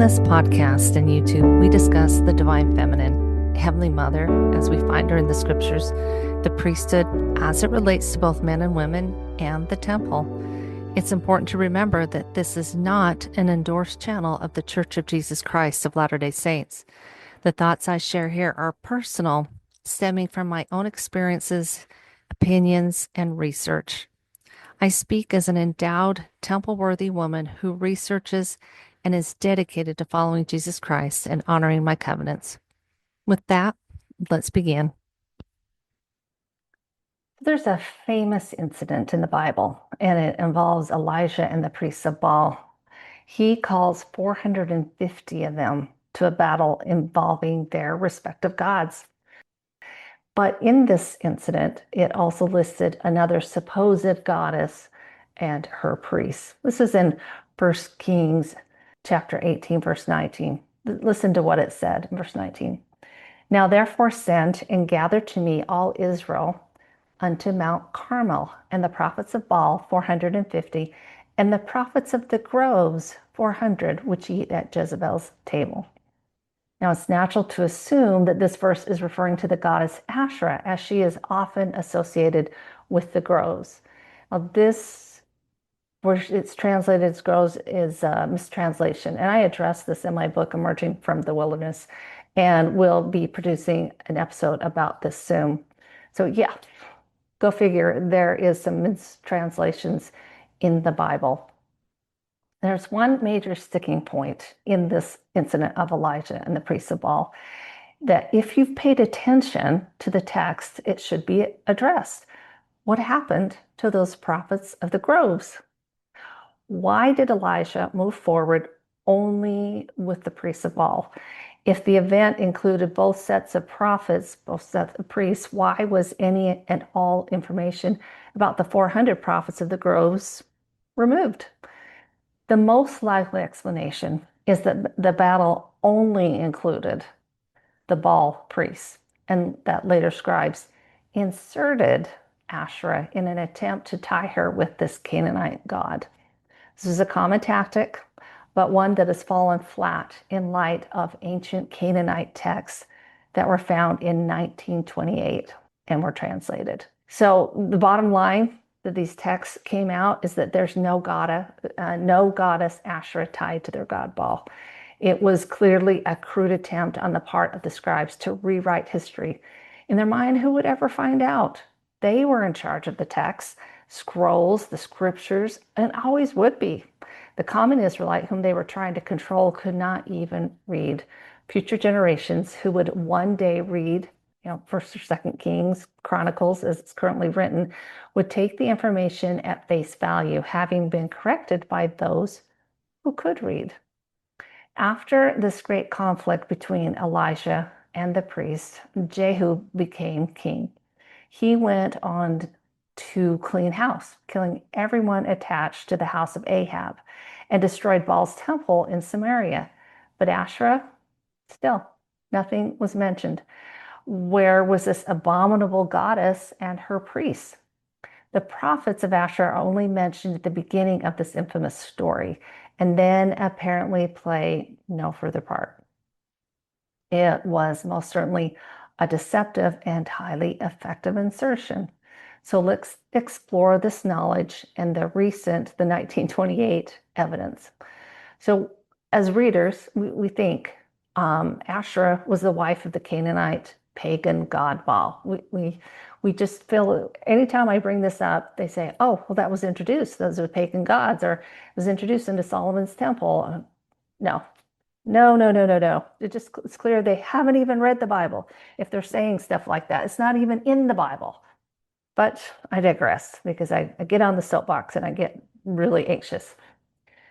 this podcast and YouTube, we discuss the divine feminine, Heavenly Mother, as we find her in the scriptures, the priesthood as it relates to both men and women, and the temple. It's important to remember that this is not an endorsed channel of the Church of Jesus Christ of Latter-day Saints. The thoughts I share here are personal, stemming from my own experiences, opinions, and research. I speak as an endowed, temple-worthy woman who researches and is dedicated to following Jesus Christ and honoring my covenants. With that, let's begin. There's a famous incident in the Bible, and it involves Elijah and the priests of Baal. He calls 450 of them to a battle involving their respective gods. But in this incident, it also listed another supposed goddess and her priests. This is in 1 Kings chapter 18, verse 19. Listen to what it said in verse 19. Now therefore send and gather to me all Israel unto Mount Carmel, and the prophets of Baal 450, and the prophets of the groves 400, which eat at Jezebel's table. Now it's natural to assume that this verse is referring to the goddess Asherah, as she is often associated with the groves. Now this, where it's translated as groves, is a mistranslation, and I address this in my book, Emerging from the Wilderness, and we'll be producing an episode about this soon. So yeah, go figure, there is some mistranslations in the Bible. There's one major sticking point in this incident of Elijah and the priests of Baal, that if you've paid attention to the text, it should be addressed. What happened to those prophets of the groves? Why did Elijah move forward only with the priests of Baal? If the event included both sets of prophets, both sets of priests, why was any and all information about the 400 prophets of the groves removed? The most likely explanation is that the battle only included the Baal priests, and that later scribes inserted Asherah in an attempt to tie her with this Canaanite god. This is a common tactic, but one that has fallen flat in light of ancient Canaanite texts that were found in 1928 and were translated. So the bottom line that these texts came out is that there's no goddess Asherah tied to their god Baal. It was clearly a crude attempt on the part of the scribes to rewrite history. In their mind, who would ever find out? They were in charge of the texts, scrolls, the scriptures, and always would be. The common Israelite whom they were trying to control could not even read. Future generations who would one day read, First or Second Kings, Chronicles, as it's currently written, would take the information at face value, having been corrected by those who could read. After this great conflict between Elijah and the priest, Jehu became king. He went on to clean house, killing everyone attached to the house of Ahab, and destroyed Baal's temple in Samaria. But Asherah, still, nothing was mentioned. Where was this abominable goddess and her priests? The prophets of Asherah are only mentioned at the beginning of this infamous story, and then apparently play no further part. It was most certainly a deceptive and highly effective insertion. So let's explore this knowledge and the 1928 evidence. So as readers, we think Asherah was the wife of the Canaanite pagan god Baal. We just feel, anytime I bring this up, they say, oh, well, that was introduced. Those are pagan gods, or it was introduced into Solomon's temple. No. It's clear they haven't even read the Bible if they're saying stuff like that. It's not even in the Bible. But I digress, because I get on the soapbox and I get really anxious.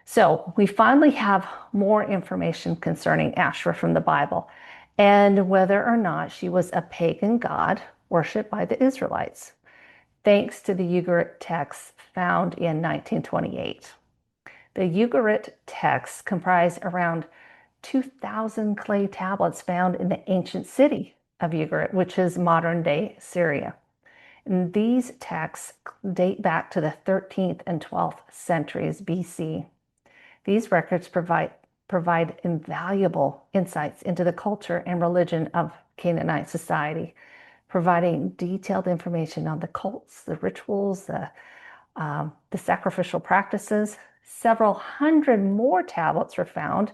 So we finally have more information concerning Asherah from the Bible, and whether or not she was a pagan god worshipped by the Israelites, thanks to the Ugarit texts found in 1928. The Ugarit texts comprise around 2,000 clay tablets found in the ancient city of Ugarit, which is modern-day Syria. And these texts date back to the 13th and 12th centuries BC. These records provide provide invaluable insights into the culture and religion of Canaanite society, providing detailed information on the cults, the rituals, the sacrificial practices. Several hundred more tablets were found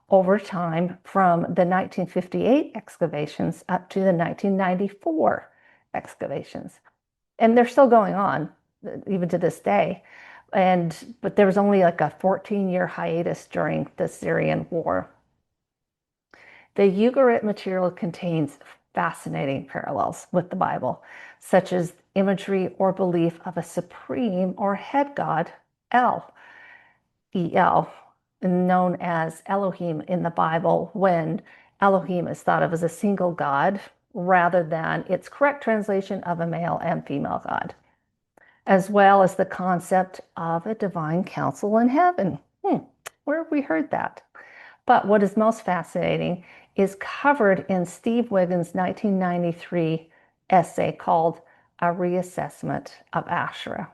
over time from the 1958 excavations up to the 1994 excavations. And they're still going on even to this day. But there was only like a 14-year hiatus during the Syrian war. The Ugarit material contains fascinating parallels with the Bible, such as imagery or belief of a supreme or head god, El, E-L, known as Elohim in the Bible, when Elohim is thought of as a single god rather than its correct translation of a male and female god, as well as the concept of a divine council in heaven. Where have we heard that? But what is most fascinating is covered in Steve Wiggins' 1993 essay called A Reassessment of Asherah,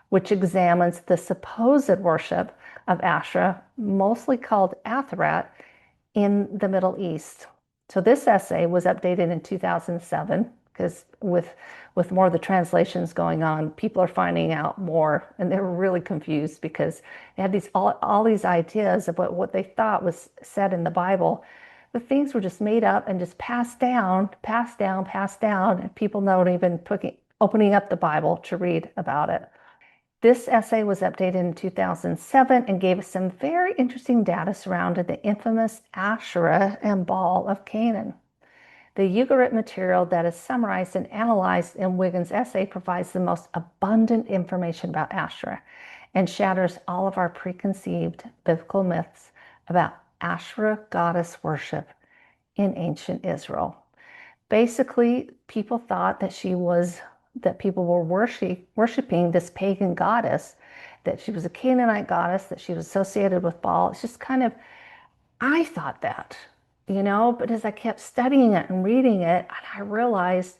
which examines the supposed worship of Asherah, mostly called Atharat, in the Middle East. So this essay was updated in 2007 because with more of the translations going on, people are finding out more, and they were really confused because they had all these ideas about what they thought was said in the Bible. The things were just made up and just passed down, and people not even opening up the Bible to read about it. This essay was updated in 2007 and gave us some very interesting data surrounding the infamous Asherah and Baal of Canaan. The Ugarit material that is summarized and analyzed in Wiggins' essay provides the most abundant information about Asherah and shatters all of our preconceived biblical myths about Asherah goddess worship in ancient Israel. Basically, people thought that people were worshiping this pagan goddess, that she was a Canaanite goddess, that she was associated with Baal. It's just kind of, I thought that, but as I kept studying it and reading it, I realized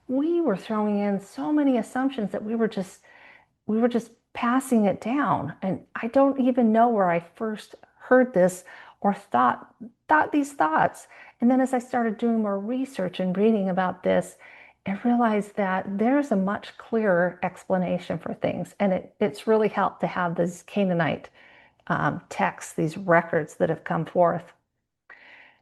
we were throwing in so many assumptions that we were just passing it down. And I don't even know where I first heard this or thought these thoughts. And then as I started doing more research and reading about this, I realized that there's a much clearer explanation for things. And it's really helped to have these Canaanite texts, these records that have come forth.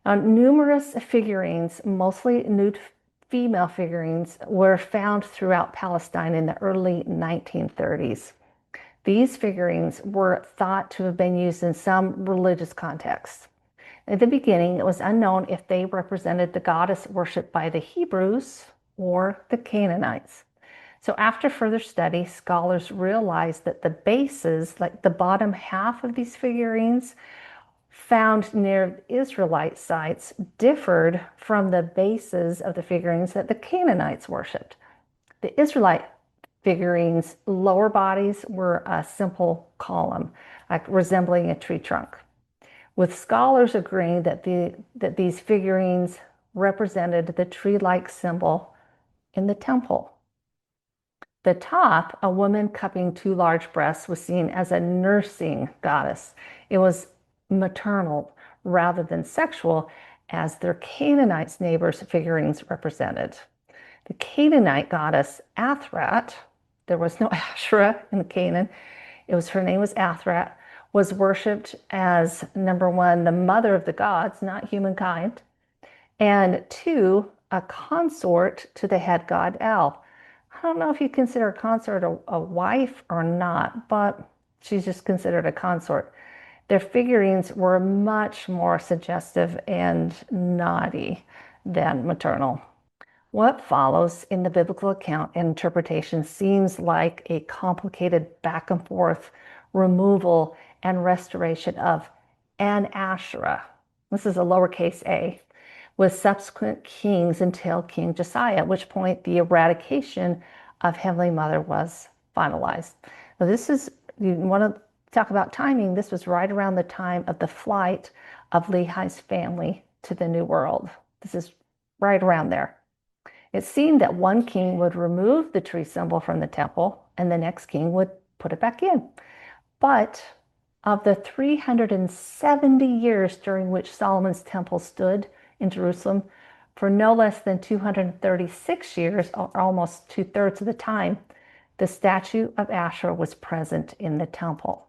Numerous figurines, mostly nude female figurines, were found throughout Palestine in the early 1930s. These figurines were thought to have been used in some religious contexts. In the beginning, it was unknown if they represented the goddess worshipped by the Hebrews or the Canaanites. So after further study, scholars realized that the bases, like the bottom half of these figurines, found near Israelite sites differed from the bases of the figurines that the Canaanites worshipped. The Israelite figurines' lower bodies were a simple column, like resembling a tree trunk, with scholars agreeing that these figurines represented the tree-like symbol in the temple. The top, a woman cupping two large breasts, was seen as a nursing goddess. It was maternal rather than sexual, as their Canaanite neighbors' figurines represented. The Canaanite goddess Atharat, there was no Asherah in Canaan, her name was Atharat, was worshipped as, number one, the mother of the gods, not humankind, and two, a consort to the head god El. I don't know if you consider a consort a wife or not, but she's just considered a consort. Their figurines were much more suggestive and naughty than maternal. What follows in the biblical account and interpretation seems like a complicated back and forth removal and restoration of an Asherah. This is a lowercase a, with subsequent kings until King Josiah, at which point the eradication of Heavenly Mother was finalized. Now this is, you want to talk about timing, this was right around the time of the flight of Lehi's family to the New World. This is right around there. It seemed that one king would remove the tree symbol from the temple and the next king would put it back in. But Of the 370 years during which Solomon's temple stood in Jerusalem, for no less than 236 years, or almost 2/3 of the time, the statue of Asherah was present in the temple,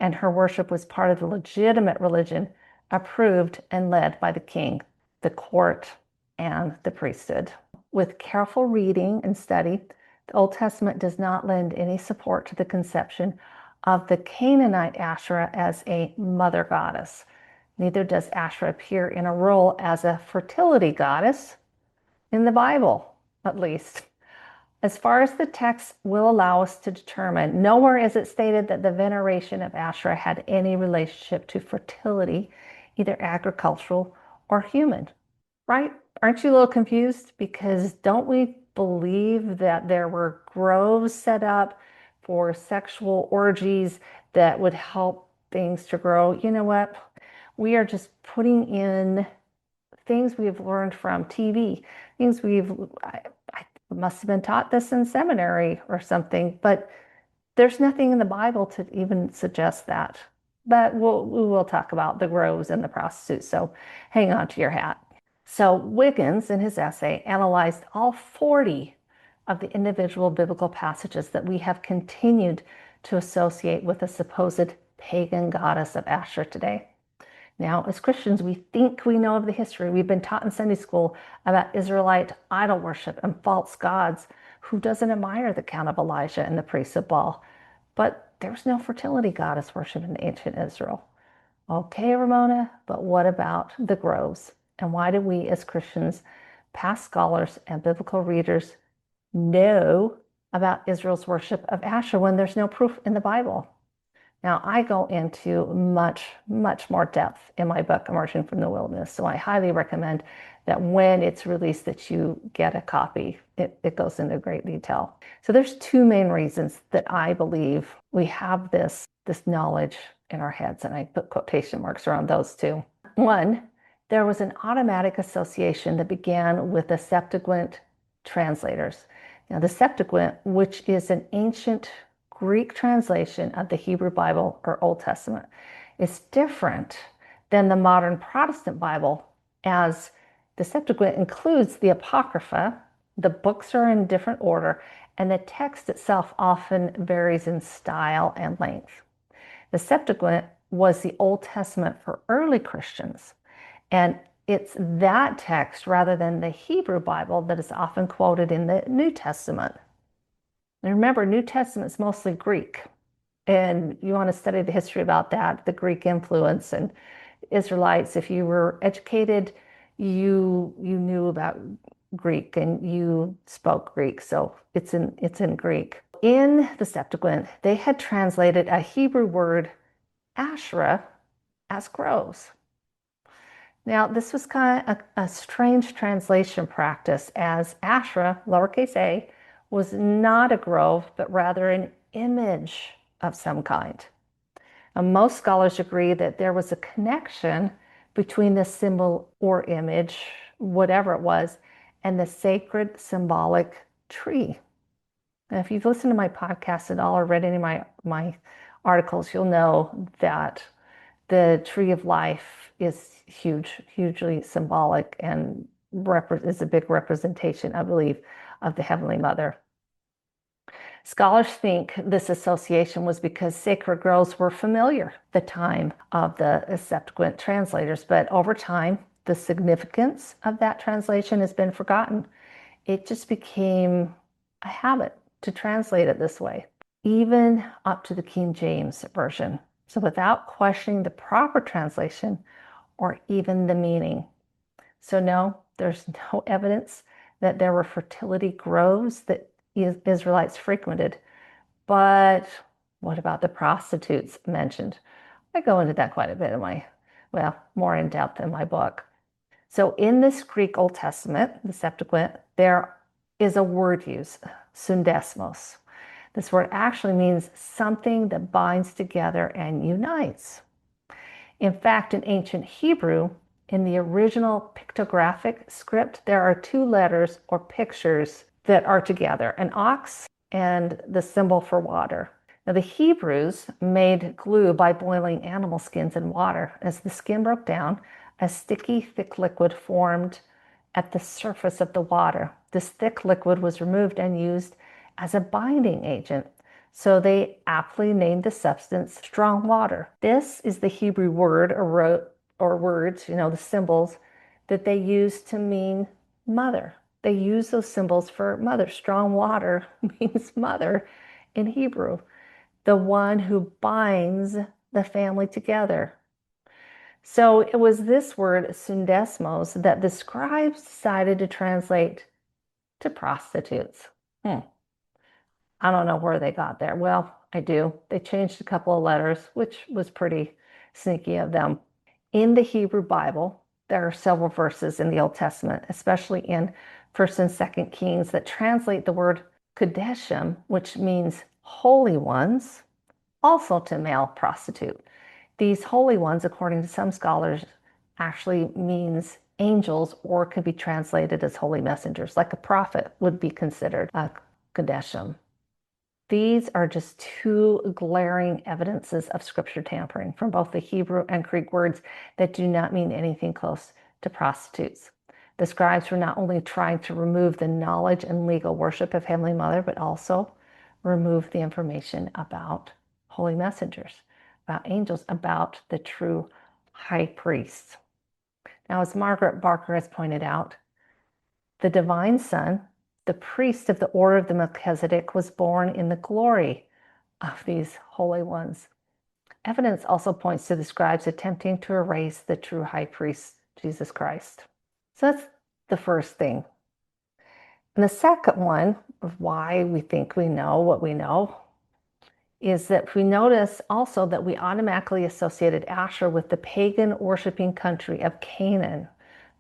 and her worship was part of the legitimate religion approved and led by the king, the court, and the priesthood. With careful reading and study, the Old Testament does not lend any support to the conception of the Canaanite Asherah as a mother goddess. Neither does Asherah appear in a role as a fertility goddess in the Bible, at least. As far as the text will allow us to determine, nowhere is it stated that the veneration of Asherah had any relationship to fertility, either agricultural or human. Right? Aren't you a little confused? Because don't we believe that there were groves set up for sexual orgies that would help things to grow? You know what? We are just putting in things we've learned from TV, things I must have been taught this in seminary or something, but there's nothing in the Bible to even suggest that. But we will talk about the groves and the prostitutes, so hang on to your hat. So Wiggins, in his essay, analyzed all 40 of the individual biblical passages that we have continued to associate with the supposed pagan goddess of Asherah today. Now, as Christians, we think we know of the history. We've been taught in Sunday school about Israelite idol worship and false gods. Who doesn't admire the count of Elijah and the priests of Baal? But there was no fertility goddess worship in ancient Israel. Okay, Ramona, but what about the groves? And why do we as Christians, past scholars, and biblical readers know about Israel's worship of Asherah when there's no proof in the Bible? Now, I go into much, much more depth in my book, Emerging from the Wilderness. So I highly recommend that when it's released that you get a copy. It goes into great detail. So there's two main reasons that I believe we have this knowledge in our heads, and I put quotation marks around those two. One, there was an automatic association that began with the Septuagint translators. Now, the Septuagint, which is an ancient Greek translation of the Hebrew Bible or Old Testament, is different than the modern Protestant Bible, as the Septuagint includes the Apocrypha. The books are in different order, and the text itself often varies in style and length. The Septuagint was the Old Testament for early Christians, and it's that text rather than the Hebrew Bible that is often quoted in the New Testament. And remember, New Testament is mostly Greek, and you want to study the history about that, the Greek influence. And Israelites, if you were educated, you knew about Greek and you spoke Greek, so it's in Greek. In the Septuagint, they had translated a Hebrew word, Asherah, as groves. Now, this was kind of a strange translation practice, as Asherah, lowercase a, was not a grove, but rather an image of some kind. And most scholars agree that there was a connection between the symbol or image, whatever it was, and the sacred symbolic tree. And if you've listened to my podcast at all or read any of my articles, you'll know that the tree of life is hugely symbolic, and is a big representation, I believe, of the Heavenly Mother. Scholars think this association was because sacred groves were familiar at the time of the Septuagint translators, but over time, the significance of that translation has been forgotten. It just became a habit to translate it this way, even up to the King James Version. So without questioning the proper translation or even the meaning. So no, there's no evidence that there were fertility groves that Israelites frequented. But what about the prostitutes mentioned? I go into that quite a bit in more in depth in my book. So in this Greek Old Testament, the Septuagint, there is a word used, syndesmos. This word actually means something that binds together and unites. In fact, in ancient Hebrew, in the original pictographic script, there are two letters or pictures that are together, an ox and the symbol for water. Now, the Hebrews made glue by boiling animal skins in water. As the skin broke down, a sticky, thick liquid formed at the surface of the water. This thick liquid was removed and used as a binding agent. So they aptly named the substance strong water. This is the Hebrew word or words, the symbols that they use to mean mother. They use those symbols for mother. Strong water means mother in Hebrew, the one who binds the family together. So it was this word, syndesmos, that the scribes decided to translate to prostitutes. I don't know where they got there. Well, I do. They changed a couple of letters, which was pretty sneaky of them. In the Hebrew Bible, there are several verses in the Old Testament, especially in 1st and 2nd Kings, that translate the word Kodeshim, which means holy ones, also to male prostitute. These holy ones, according to some scholars, actually means angels or could be translated as holy messengers, like a prophet would be considered a Kodeshim. These are just two glaring evidences of scripture tampering from both the Hebrew and Greek words that do not mean anything close to prostitutes. The scribes were not only trying to remove the knowledge and legal worship of Heavenly Mother, but also remove the information about holy messengers, about angels, about the true high priest. Now, as Margaret Barker has pointed out, the divine Son, the priest of the order of the Melchizedek, was born in the glory of these holy ones. Evidence also points to the scribes attempting to erase the true high priest, Jesus Christ. So that's the first thing. And the second one of why we think we know what we know is that we notice also that we automatically associated Asherah with the pagan worshiping country of Canaan,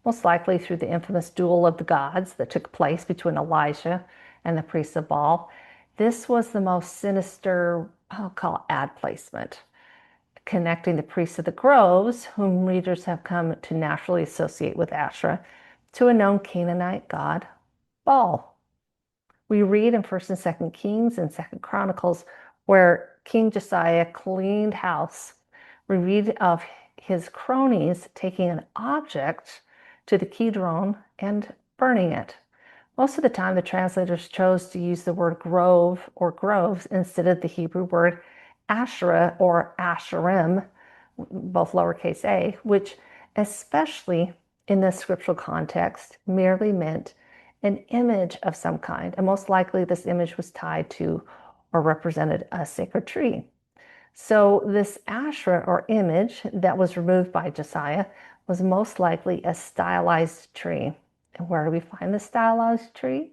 most likely through the infamous duel of the gods that took place between Elijah and the priests of Baal. This was the most sinister, I'll call ad placement, connecting the priests of the groves, whom readers have come to naturally associate with Asherah, to a known Canaanite god, Baal. We read in 1st and 2nd Kings and 2nd Chronicles where King Josiah cleaned house. We read of his cronies taking an object to the Kidron and burning it. Most of the time, the translators chose to use the word grove or groves instead of the Hebrew word Asherah or Asherim, both lowercase a, which, especially in this scriptural context, merely meant an image of some kind. And most likely, this image was tied to or represented a sacred tree. So this Asherah or image that was removed by Josiah was most likely a stylized tree. And where do we find the stylized tree?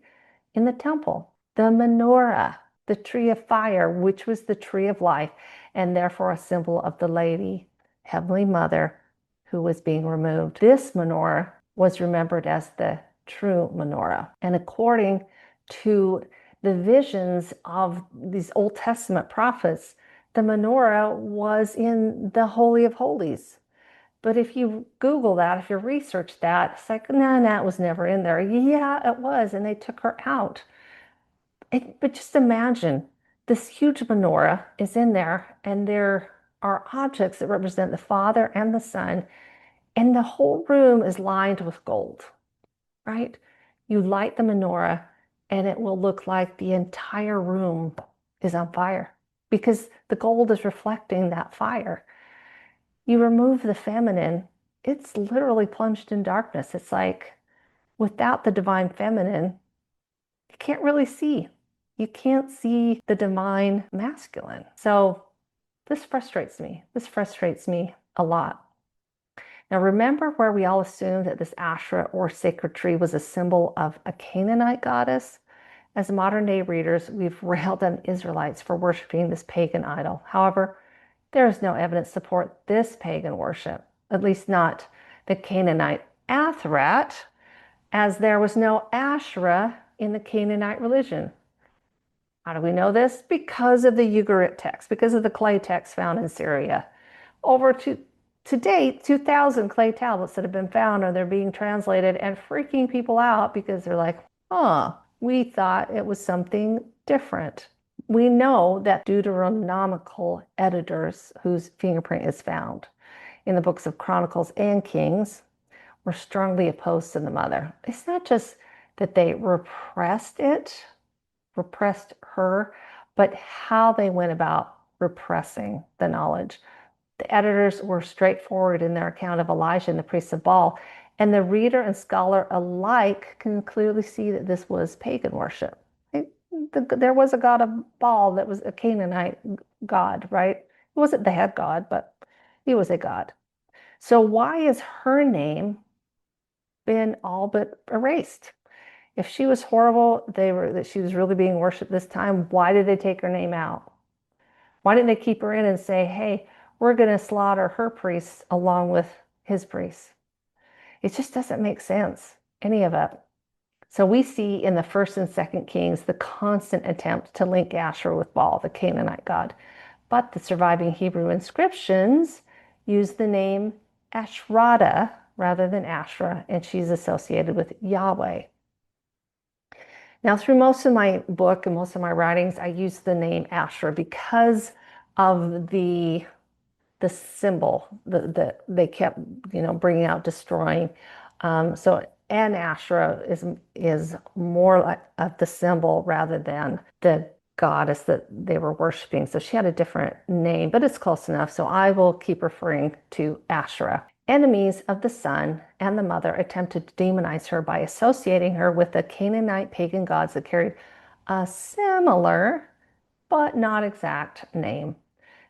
In the temple. The menorah, the tree of fire, which was the tree of life, and therefore a symbol of the Lady, Heavenly Mother, who was being removed. This menorah was remembered as the true menorah. And according to the visions of these Old Testament prophets, the menorah was in the Holy of Holies. But if you Google that, if you research that, it's like, no, that was never in there. Yeah, it was, and they took her out. But just imagine, this huge menorah is in there, and there are objects that represent the Father and the Son, and the whole room is lined with gold, right? You light the menorah, and it will look like the entire room is on fire because the gold is reflecting that fire. You remove the feminine, it's literally plunged in darkness. It's like without the divine feminine, you can't really see. You can't see the divine masculine. So this frustrates me. This frustrates me a lot. Now, remember where we all assumed that this Asherah or sacred tree was a symbol of a Canaanite goddess? As modern day readers, we've railed on Israelites for worshiping this pagan idol. However, there is no evidence to support this pagan worship, at least not the Canaanite Asherah, as there was no Asherah in the Canaanite religion. How do we know this? Because of the Ugarit text, because of the clay text found in Syria. To date, 2,000 clay tablets that have been found, and they're being translated and freaking people out because they're like, we thought it was something different. We know that Deuteronomical editors whose fingerprint is found in the books of Chronicles and Kings were strongly opposed to the mother. It's not just that they repressed her, but how they went about repressing the knowledge. The editors were straightforward in their account of Elijah and the priests of Baal, and the reader and scholar alike can clearly see that this was pagan worship. There was a god of Baal that was a Canaanite god, right? He wasn't the head god, but he was a god. So why has her name been all but erased? If she was horrible, that she was really being worshipped this time, why did they take her name out? Why didn't they keep her in and say, hey, we're going to slaughter her priests along with his priests? It just doesn't make sense, any of it. So we see in the first and second Kings the constant attempt to link Asherah with Baal, the Canaanite god. But the surviving Hebrew inscriptions use the name Asherah rather than Asherah, and she's associated with Yahweh. Now, through most of my book and most of my writings, I use the name Asherah because of the symbol that they kept, bringing out, destroying. And Asherah is more like the symbol rather than the goddess that they were worshiping. So she had a different name, but it's close enough. So I will keep referring to Asherah. Enemies of the son and the mother attempted to demonize her by associating her with the Canaanite pagan gods that carried a similar but not exact name.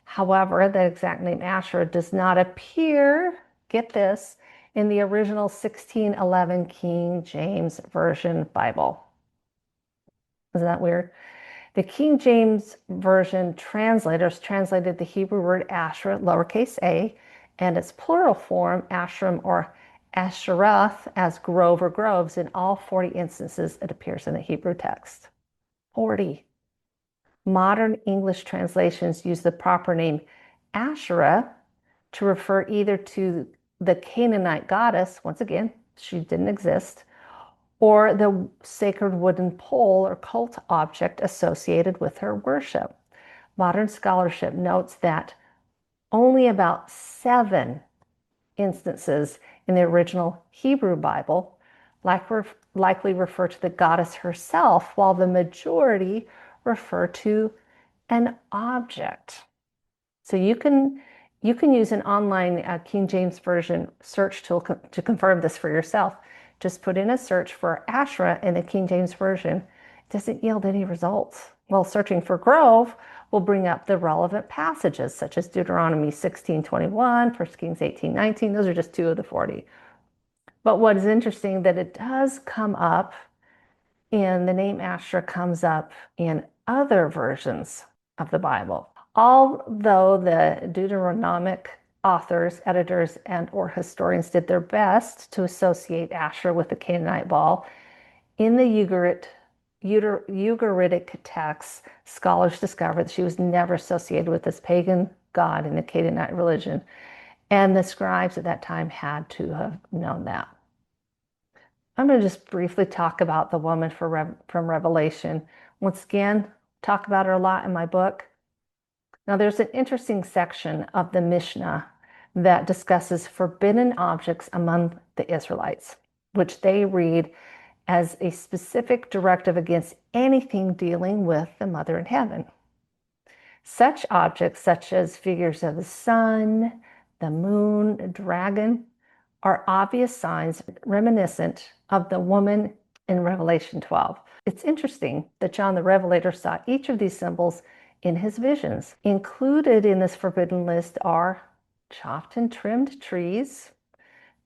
However, the exact name Asherah does not appear, get this, in the original 1611 King James Version Bible. Isn't that weird? The King James Version translators translated the Hebrew word Asherah, lowercase a, and its plural form, Ashram or Asheroth, as grove or groves. In all 40 instances, it appears in the Hebrew text. 40. Modern English translations use the proper name Asherah to refer either to the Canaanite goddess, once again, she didn't exist, or the sacred wooden pole or cult object associated with her worship. Modern scholarship notes that only about 7 instances in the original Hebrew Bible likely refer to the goddess herself, while the majority refer to an object. So you can use an online King James Version search tool to confirm this for yourself. Just put in a search for Asherah in the King James Version. It doesn't yield any results. While searching for grove will bring up the relevant passages, such as Deuteronomy 16:21, 1 Kings 18:19. Those are just 2 of the 40. But what is interesting that it does come up, and the name Asherah comes up in other versions of the Bible. Although the Deuteronomic authors, editors, and or historians did their best to associate Asherah with the Canaanite Baal, in the Ugaritic texts, scholars discovered that she was never associated with this pagan god in the Canaanite religion, and the scribes at that time had to have known that. I'm going to just briefly talk about the woman from Revelation. Once again, talk about her a lot in my book. Now, there's an interesting section of the Mishnah that discusses forbidden objects among the Israelites, which they read as a specific directive against anything dealing with the Mother in Heaven. Such objects, such as figures of the sun, the moon, a dragon, are obvious signs reminiscent of the woman in Revelation 12. It's interesting that John the Revelator saw each of these symbols in his visions. Included in this forbidden list are chopped and trimmed trees,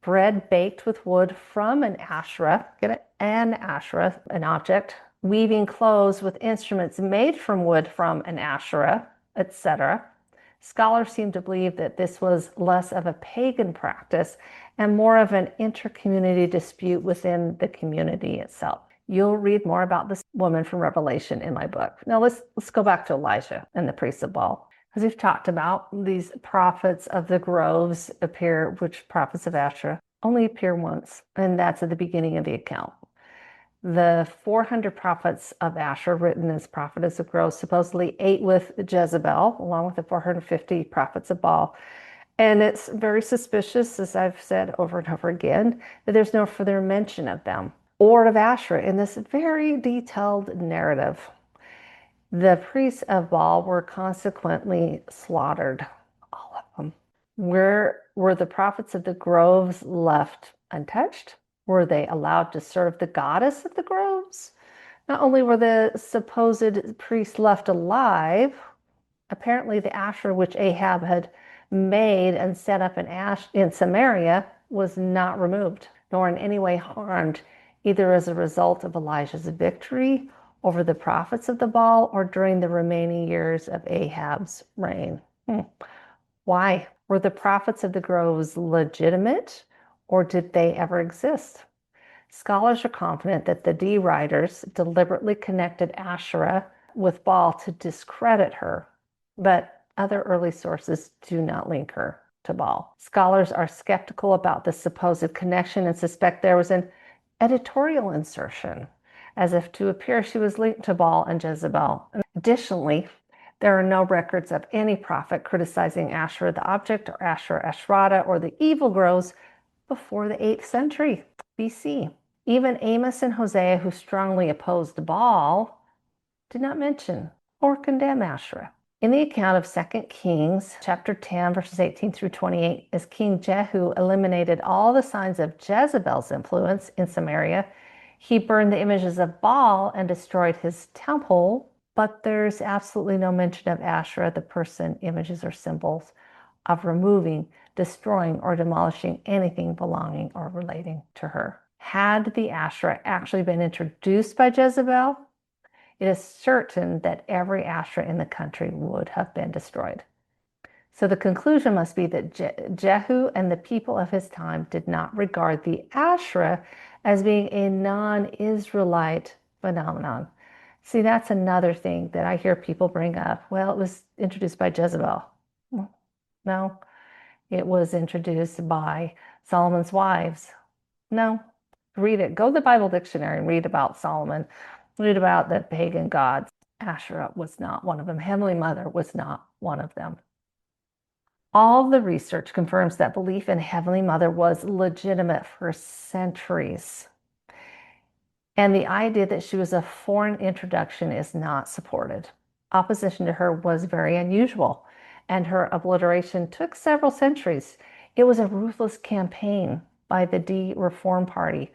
bread baked with wood from an Asherah, get it? An Asherah, an object, weaving clothes with instruments made from wood from an Asherah, etc. Scholars seem to believe that this was less of a pagan practice and more of an inter-community dispute within the community itself. You'll read more about this woman from Revelation in my book. Now let's go back to Elijah and the priests of Baal. As we've talked about, these prophets of the groves appear, which prophets of Asherah only appear once, and that's at the beginning of the account. The 400 prophets of Asherah, written as prophetess of growth, supposedly ate with Jezebel, along with the 450 prophets of Baal. And it's very suspicious, as I've said over and over again, that there's no further mention of them or of Asherah in this very detailed narrative. The priests of Baal were consequently slaughtered, all of them. Where were the prophets of the groves left untouched? Were they allowed to serve the goddess of the groves? Not only were the supposed priests left alive, apparently the Asherah which Ahab had made and set up in Samaria was not removed, nor in any way harmed, either as a result of Elijah's victory over the prophets of the Baal or during the remaining years of Ahab's reign. Why? Were the prophets of the groves legitimate, or did they ever exist? Scholars are confident that the D writers deliberately connected Asherah with Baal to discredit her, but other early sources do not link her to Baal. Scholars are skeptical about the supposed connection and suspect there was an editorial insertion, as if to appear she was linked to Baal and Jezebel. Additionally, there are no records of any prophet criticizing Asherah the object, or Asherah Asherah, or the evil groves before the 8th century BC. Even Amos and Hosea, who strongly opposed Baal, did not mention or condemn Asherah. In the account of 2 Kings, chapter 10, verses 18 through 28, as King Jehu eliminated all the signs of Jezebel's influence in Samaria, he burned the images of Baal and destroyed his temple, but there's absolutely no mention of Asherah, the person, images, or symbols of removing, destroying, or demolishing anything belonging or relating to her. Had the Asherah actually been introduced by Jezebel, it is certain that every Asherah in the country would have been destroyed. So the conclusion must be that Jehu and the people of his time did not regard the Asherah as being a non-Israelite phenomenon. See, that's another thing that I hear people bring up. Well, it was introduced by Jezebel. No, it was introduced by Solomon's wives. No, read it. Go to the Bible dictionary and read about Solomon. Read about the pagan gods. Asherah was not one of them. Heavenly Mother was not one of them. All the research confirms that belief in Heavenly Mother was legitimate for centuries. And the idea that she was a foreign introduction is not supported. Opposition to her was very unusual, and her obliteration took several centuries. It was a ruthless campaign by the De-Reform Party,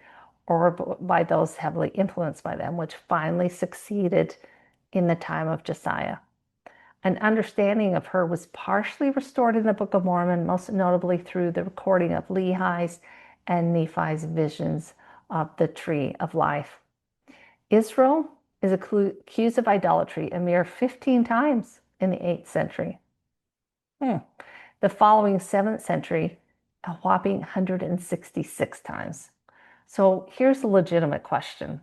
or by those heavily influenced by them, which finally succeeded in the time of Josiah. An understanding of her was partially restored in the Book of Mormon, most notably through the recording of Lehi's and Nephi's visions of the tree of life. Israel is accused of idolatry a mere 15 times in the 8th century. The following 7th century, a whopping 166 times. So here's a legitimate question.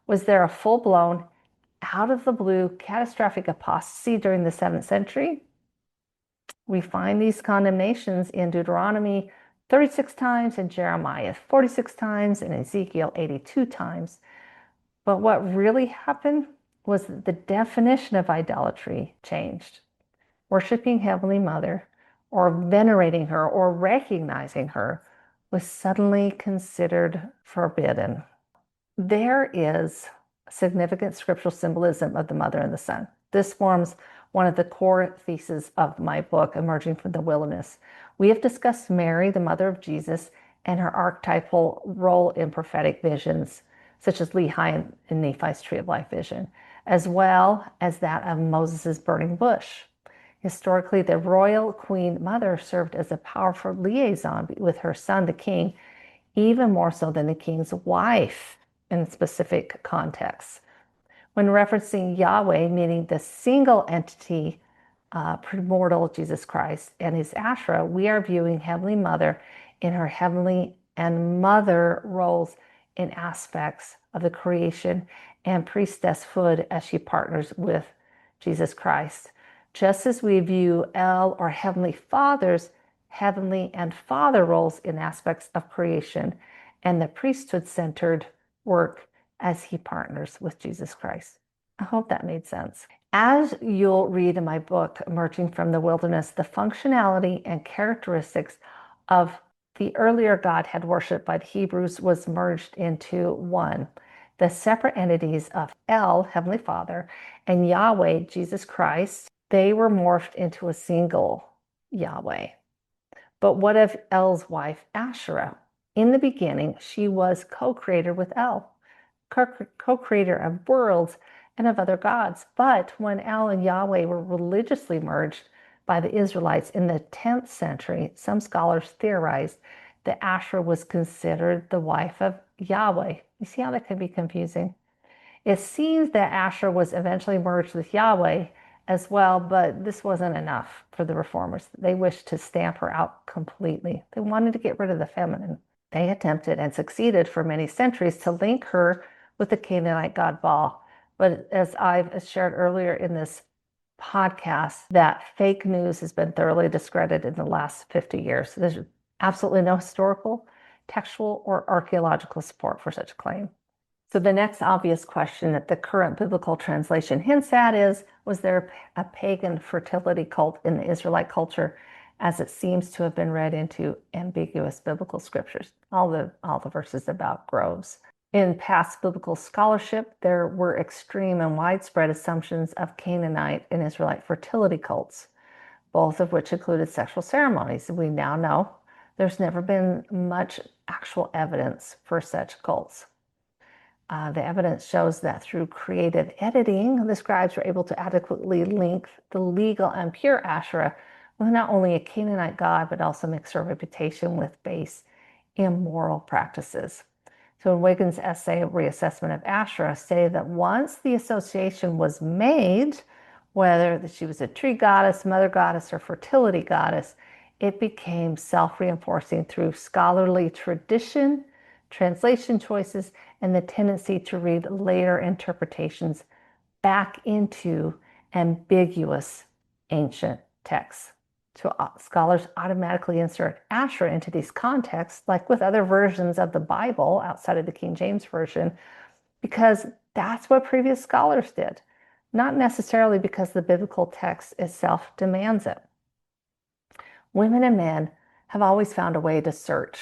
Was there a full-blown, out-of-the-blue, catastrophic apostasy during the 7th century? We find these condemnations in Deuteronomy 36 times, in Jeremiah 46 times, and Ezekiel 82 times. But what really happened was that the definition of idolatry changed. Worshipping Heavenly Mother, or venerating her, or recognizing her, was suddenly considered forbidden. There is significant scriptural symbolism of the Mother and the Son. This forms one of the core theses of my book, Emerging from the Wilderness. We have discussed Mary, the mother of Jesus, and her archetypal role in prophetic visions, such as Lehi and Nephi's Tree of Life vision, as well as that of Moses' burning bush. Historically, the royal queen mother served as a powerful liaison with her son, the king, even more so than the king's wife in specific contexts. When referencing Yahweh, meaning the single entity, primordial Jesus Christ, and his Asherah, we are viewing Heavenly Mother in her heavenly and mother roles in aspects of the creation and priestesshood as she partners with Jesus Christ. Just as we view El, or Heavenly Father's heavenly and father roles in aspects of creation and the priesthood-centered work as he partners with Jesus Christ. I hope that made sense. As you'll read in my book, Emerging from the Wilderness, the functionality and characteristics of the earlier Godhead worship by the Hebrews was merged into one. The separate entities of El, Heavenly Father, and Yahweh, Jesus Christ, they were morphed into a single Yahweh. But what of El's wife, Asherah? In the beginning, she was co-creator with El, co-creator of worlds and of other gods. But when El and Yahweh were religiously merged by the Israelites in the 10th century, some scholars theorized that Asherah was considered the wife of Yahweh. You see how that could be confusing? It seems that Asherah was eventually merged with Yahweh as well, but this wasn't enough for the reformers. They wished to stamp her out completely. They wanted to get rid of the feminine. They attempted and succeeded for many centuries to link her with the Canaanite god Baal. But as I've shared earlier in this podcast, that fake news has been thoroughly discredited in the last 50 years. There's absolutely no historical, textual, or archaeological support for such a claim. So the next obvious question that the current biblical translation hints at is, was there a pagan fertility cult in the Israelite culture, as it seems to have been read into ambiguous biblical scriptures? All the verses about groves. In past biblical scholarship, there were extreme and widespread assumptions of Canaanite and Israelite fertility cults, both of which included sexual ceremonies. We now know there's never been much actual evidence for such cults. The evidence shows that through creative editing, the scribes were able to adequately link the legal and pure Asherah with not only a Canaanite god, but also mix her reputation with base, immoral practices. So in Wiggins' essay, Reassessment of Asherah, stated that once the association was made, whether she was a tree goddess, mother goddess, or fertility goddess, it became self-reinforcing through scholarly tradition, translation choices, and the tendency to read later interpretations back into ambiguous ancient texts. So scholars automatically insert Asherah into these contexts, like with other versions of the Bible outside of the King James Version, because that's what previous scholars did, not necessarily because the biblical text itself demands it. Women and men have always found a way to search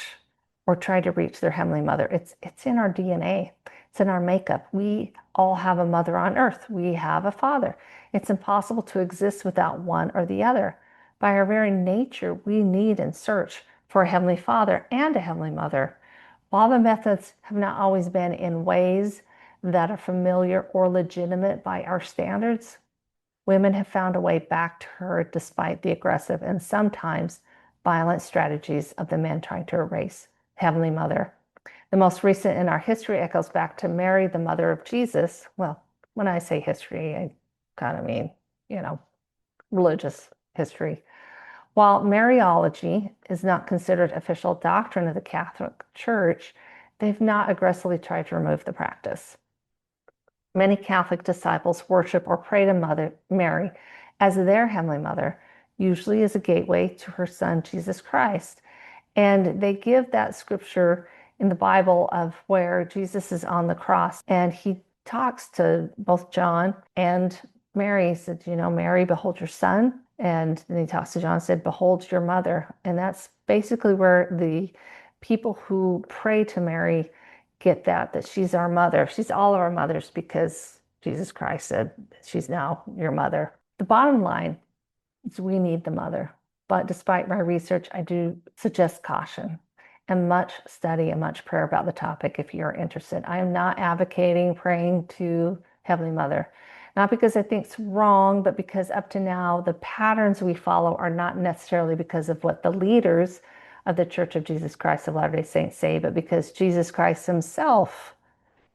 or try to reach their Heavenly Mother. It's in our DNA. It's in our makeup. We all have a mother on earth. We have a father. It's impossible to exist without one or the other. By our very nature, we need and search for a Heavenly Father and a Heavenly Mother. While the methods have not always been in ways that are familiar or legitimate by our standards, women have found a way back to her despite the aggressive and sometimes violent strategies of the men trying to erase Heavenly Mother. The most recent in our history echoes back to Mary, the mother of Jesus. Well, when I say history, I kind of mean, religious history. While Mariology is not considered official doctrine of the Catholic Church, they've not aggressively tried to remove the practice. Many Catholic disciples worship or pray to Mother Mary as their Heavenly Mother, usually as a gateway to her Son, Jesus Christ. And they give that scripture in the Bible of where Jesus is on the cross and he talks to both John and Mary. He said, Mary, behold your son. And then he talks to John and said, behold your mother. And that's basically where the people who pray to Mary get that she's our mother. She's all of our mothers because Jesus Christ said she's now your mother. The bottom line is we need the mother. But despite my research, I do suggest caution and much study and much prayer about the topic if you're interested. I am not advocating praying to Heavenly Mother, not because I think it's wrong, but because up to now, the patterns we follow are not necessarily because of what the leaders of the Church of Jesus Christ of Latter-day Saints say, but because Jesus Christ himself,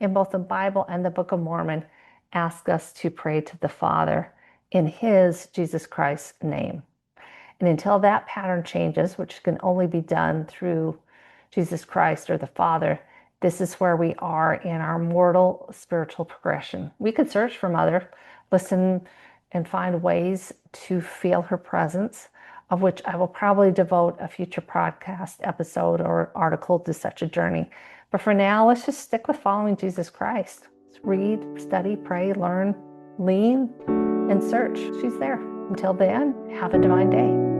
in both the Bible and the Book of Mormon, asks us to pray to the Father in his, Jesus Christ's, name. And until that pattern changes, which can only be done through Jesus Christ or the Father, this is where we are in our mortal spiritual progression. We could search for Mother, listen and find ways to feel her presence, of which I will probably devote a future podcast episode or article to such a journey. But for now, let's just stick with following Jesus Christ. Let's read, study, pray, learn, lean, and search. She's there. Until then, have a divine day.